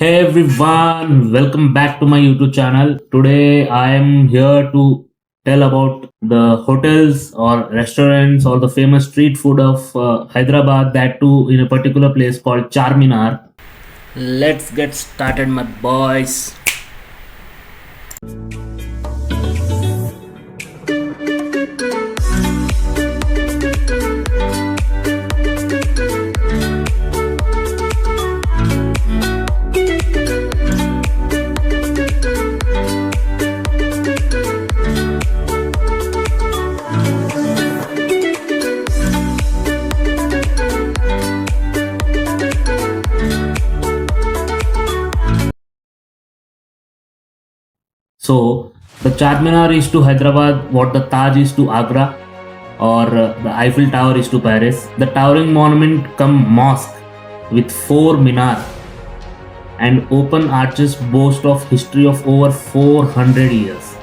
Hey everyone, welcome back to my YouTube channel. Today I am here to tell about the hotels or restaurants or the famous street food of Hyderabad, that too in a particular place called Charminar. Let's get started, my boys. So, the Charminar is to Hyderabad what the Taj is to Agra, or the Eiffel Tower is to Paris. The towering monument cum mosque with four minar and open arches boast of history of over 400 years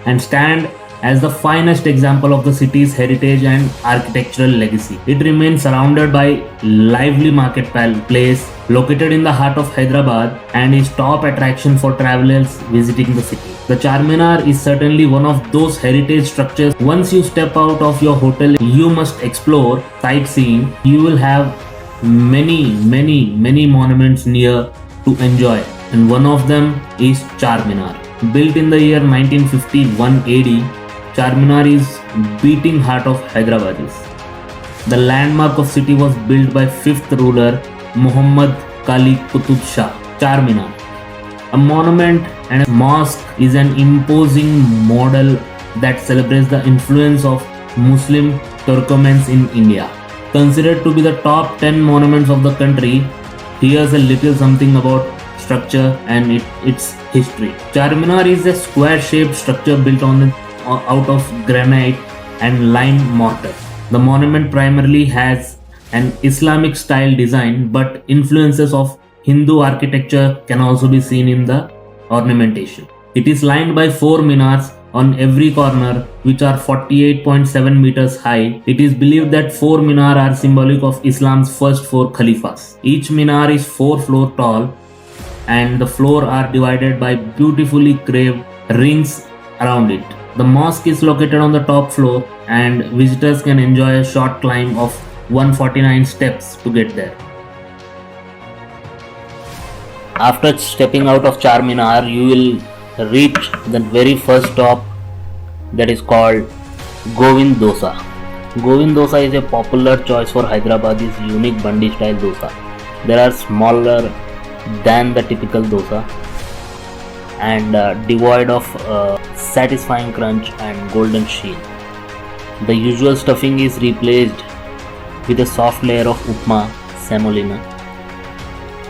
and stand as the finest example of the city's heritage and architectural legacy. It remains surrounded by lively market place located in the heart of Hyderabad and is top attraction for travelers visiting the city. The Charminar is certainly one of those heritage structures. Once you step out of your hotel, you must explore sightseeing. You will have many monuments near to enjoy, and one of them is Charminar. Built in the year 1951 AD, Charminar is beating heart of Hyderabadis. The landmark of city was built by 5th ruler Muhammad Qali Qutub Shah. Charminar, a monument and a mosque, is an imposing model that celebrates the influence of Muslim Turkomans in India. Considered to be the top 10 monuments of the country, here's a little something about structure and its history. Charminar is a square-shaped structure built out of granite and lime mortar. The monument primarily has an Islamic style design, but influences of Hindu architecture can also be seen in the ornamentation. It is lined by four minars on every corner, which are 48.7 meters high. It is believed that four minar are symbolic of Islam's first four caliphs. Each minar is 4 floors tall, and the floor are divided by beautifully carved rings around it. The mosque is located on the top floor, and visitors can enjoy a short climb of 149 steps to get there. After stepping out of Charminar, you will reach the very first stop, that is called Govind Dosa. Govind Dosa is a popular choice for Hyderabad's unique Bandi style dosa. They are smaller than the typical dosa and devoid of satisfying crunch and golden sheen. The usual stuffing is replaced with a soft layer of upma, semolina,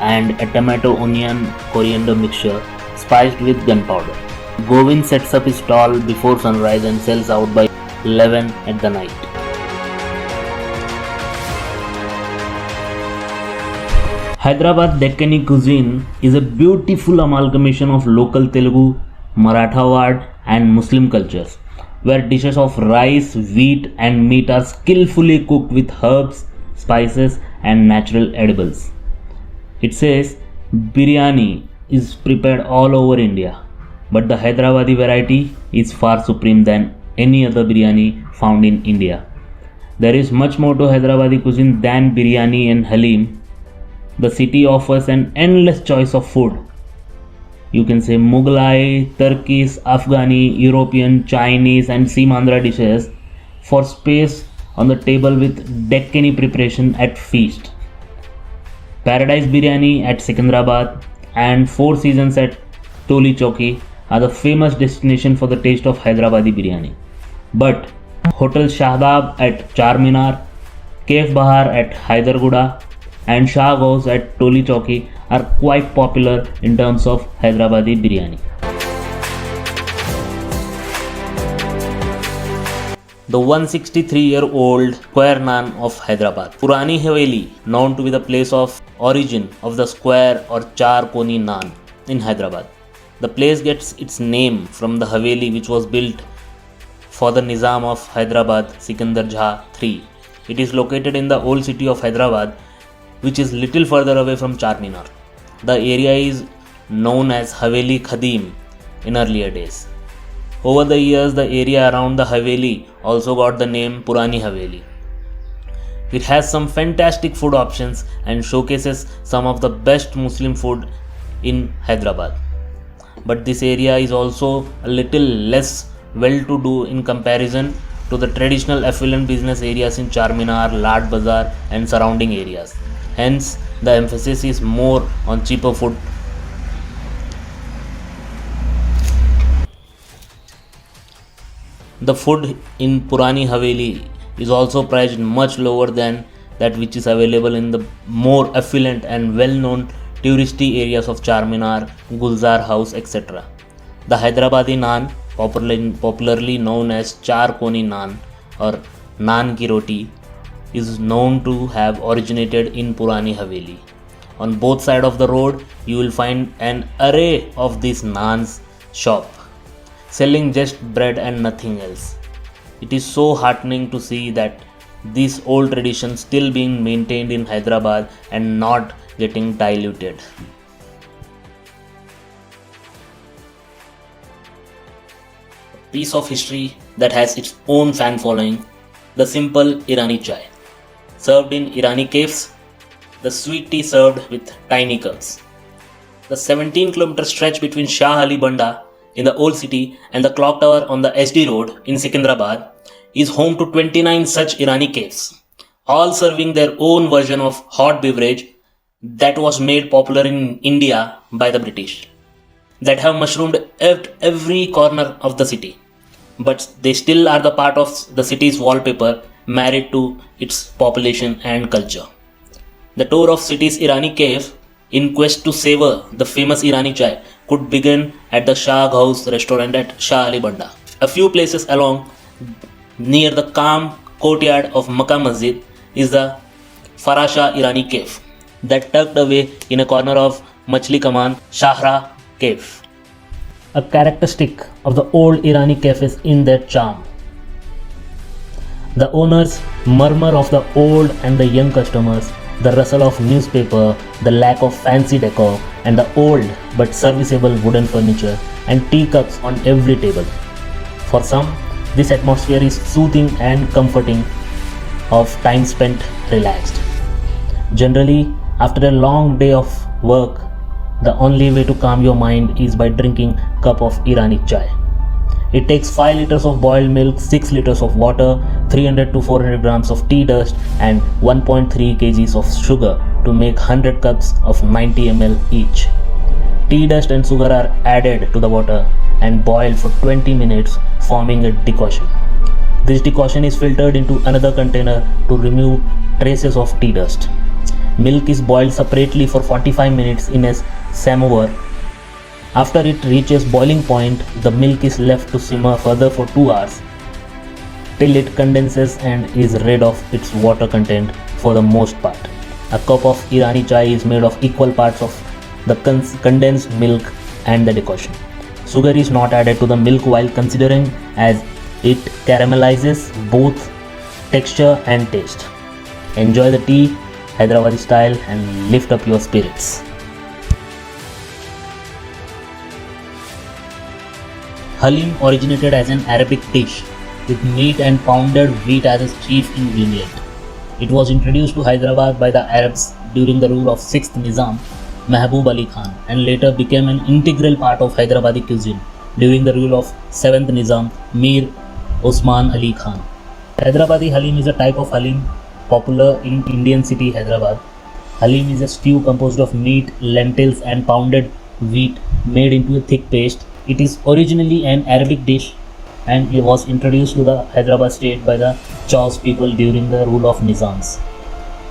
and a tomato, onion, coriander mixture spiced with gunpowder. Govind sets up his stall before sunrise and sells out by 11 at the night. Hyderabad Deccani cuisine is a beautiful amalgamation of local Telugu, Marathawad and Muslim cultures, where dishes of rice, wheat and meat are skillfully cooked with herbs, spices and natural edibles. It says biryani is prepared all over India, but the Hyderabadi variety is far supreme than any other biryani found in India. There is much more to Hyderabadi cuisine than biryani and halim. The city offers an endless choice of food. You can say Mughlai, Turkish, Afghani, European, Chinese and Simandra dishes for space on the table with Deccani preparation at feast. Paradise Biryani at Secunderabad and Four Seasons at Toli Chowki are the famous destination for the taste of Hyderabadi biryani. But Hotel Shahdab at Charminar, Cafe Bahar at Hyderguda and Shah Ghaus at Toli Chowki are quite popular in terms of Hyderabadi biryani. The 163-year-old Square Naan of Hyderabad. Purani Haveli, known to be the place of origin of the square or char koni naan in Hyderabad. The place gets its name from the Haveli which was built for the Nizam of Hyderabad, Sikandar Jha III. It is located in the old city of Hyderabad, which is little further away from Charminar. The area is known as Haveli Khadim in earlier days. Over the years, the area around the Haveli also got the name Purani Haveli. It has some fantastic food options and showcases some of the best Muslim food in Hyderabad. But this area is also a little less well to do in comparison to the traditional affluent business areas in Charminar, Lad Bazar, and surrounding areas. Hence, the emphasis is more on cheaper food. The food in Purani Haveli is also priced much lower than that which is available in the more affluent and well-known touristy areas of Charminar, Gulzar House, etc. The Hyderabadi naan, popularly known as Char Koni naan or Naan Ki Roti, is known to have originated in Purani Haveli. On both sides of the road, you will find an array of these naans shop, selling just bread and nothing else. It is so heartening to see that this old tradition still being maintained in Hyderabad and not getting diluted. A piece of history that has its own fan following, the simple Irani chai. Served in Irani caves, the sweet tea served with tiny cups. The 17-kilometer stretch between Shah Ali Banda in the old city and the clock tower on the SD road in Secunderabad is home to 29 such Irani caves, all serving their own version of hot beverage that was made popular in India by the British, that have mushroomed at every corner of the city. But they still are the part of the city's wallpaper, married to its population and culture. The tour of city's Irani cave in quest to savor the famous Irani chai could begin at the Shah House restaurant at Shah Ali Banda. A few places along near the calm courtyard of Makkah Masjid is the Farasha Irani cave that tucked away in a corner of Machli Kaman Shahra cave. A characteristic of the old Irani cafes in their charm. The owners murmur of the old and the young customers, the rustle of newspaper, the lack of fancy decor, and the old but serviceable wooden furniture and teacups on every table. For some, this atmosphere is soothing and comforting of time spent relaxed. Generally, after a long day of work, the only way to calm your mind is by drinking a cup of Irani chai. It takes 5 liters of boiled milk, 6 liters of water, 300 to 400 grams of tea dust and 1.3 kgs of sugar to make 100 cups of 90 ml each. Tea dust and sugar are added to the water and boiled for 20 minutes, forming a decoction. This decoction is filtered into another container to remove traces of tea dust. Milk is boiled separately for 45 minutes in a samovar. After it reaches boiling point, the milk is left to simmer further for 2 hours till it condenses and is rid of its water content for the most part. A cup of Irani chai is made of equal parts of the condensed milk and the decoction. Sugar is not added to the milk while considering as it caramelizes both texture and taste. Enjoy the tea Hyderabadi style and lift up your spirits. Halim originated as an Arabic dish with meat and pounded wheat as its chief ingredient. It was introduced to Hyderabad by the Arabs during the rule of 6th Nizam, Mehboob Ali Khan, and later became an integral part of Hyderabadi cuisine during the rule of 7th Nizam, Mir Osman Ali Khan. Hyderabadi Halim is a type of Halim popular in Indian city Hyderabad. Halim is a stew composed of meat, lentils and pounded wheat made into a thick paste. It is originally an Arabic dish and it was introduced to the Hyderabad state by the Chaus people during the rule of Nizams.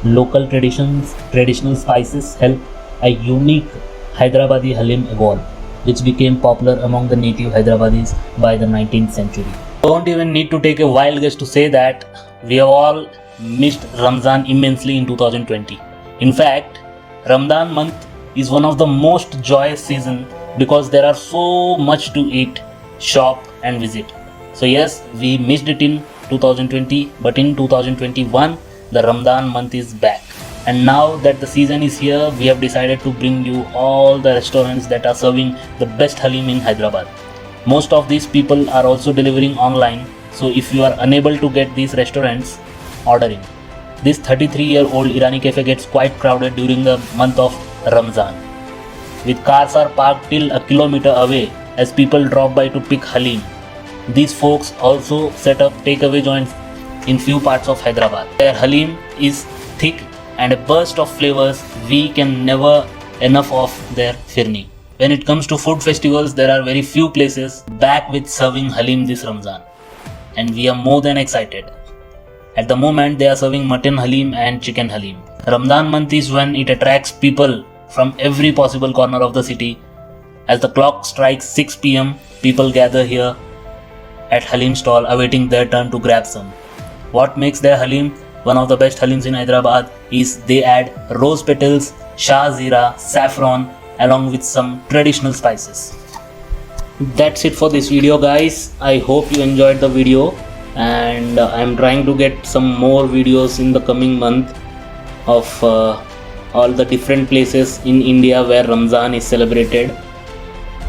Local traditional spices helped a unique Hyderabadi Halim evolve, which became popular among the native Hyderabadis by the 19th century. Don't even need to take a wild guess to say that we have all missed Ramzan immensely in 2020. In fact, Ramadan month is one of the most joyous season because there are so much to eat, shop and visit. So yes, we missed it in 2020, but in 2021, the Ramadan month is back. And now that the season is here, we have decided to bring you all the restaurants that are serving the best halim in Hyderabad. Most of these people are also delivering online, so if you are unable to get these restaurants, order in. This 33-year-old Irani cafe gets quite crowded during the month of Ramzan, with cars are parked till a kilometer away as people drop by to pick halim. These folks also set up takeaway joints in few parts of Hyderabad. Their halim is thick and a burst of flavors we can never enough of their firni. When it comes to food festivals, there are very few places back with serving halim this Ramzan, and we are more than excited. At the moment, they are serving mutton halim and chicken halim. Ramadan month is when it attracts people from every possible corner of the city. As the clock strikes 6 p.m., people gather here at halim stall awaiting their turn to grab some. What makes their halim one of the best halims in Hyderabad is they add rose petals, shah zira, saffron along with some traditional spices. That's it for this video, guys. I hope you enjoyed the video, and I'm trying to get some more videos in the coming month of all the different places in India where Ramzan is celebrated,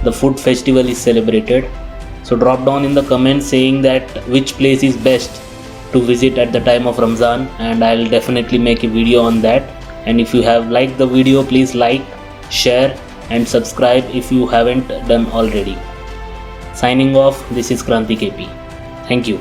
the food festival is celebrated. So drop down in the comments saying that which place is best to visit at the time of Ramzan, and I'll definitely make a video on that. And if you have liked the video, please like, share and subscribe if you haven't done already. Signing off, this is Kranti KP. Thank you.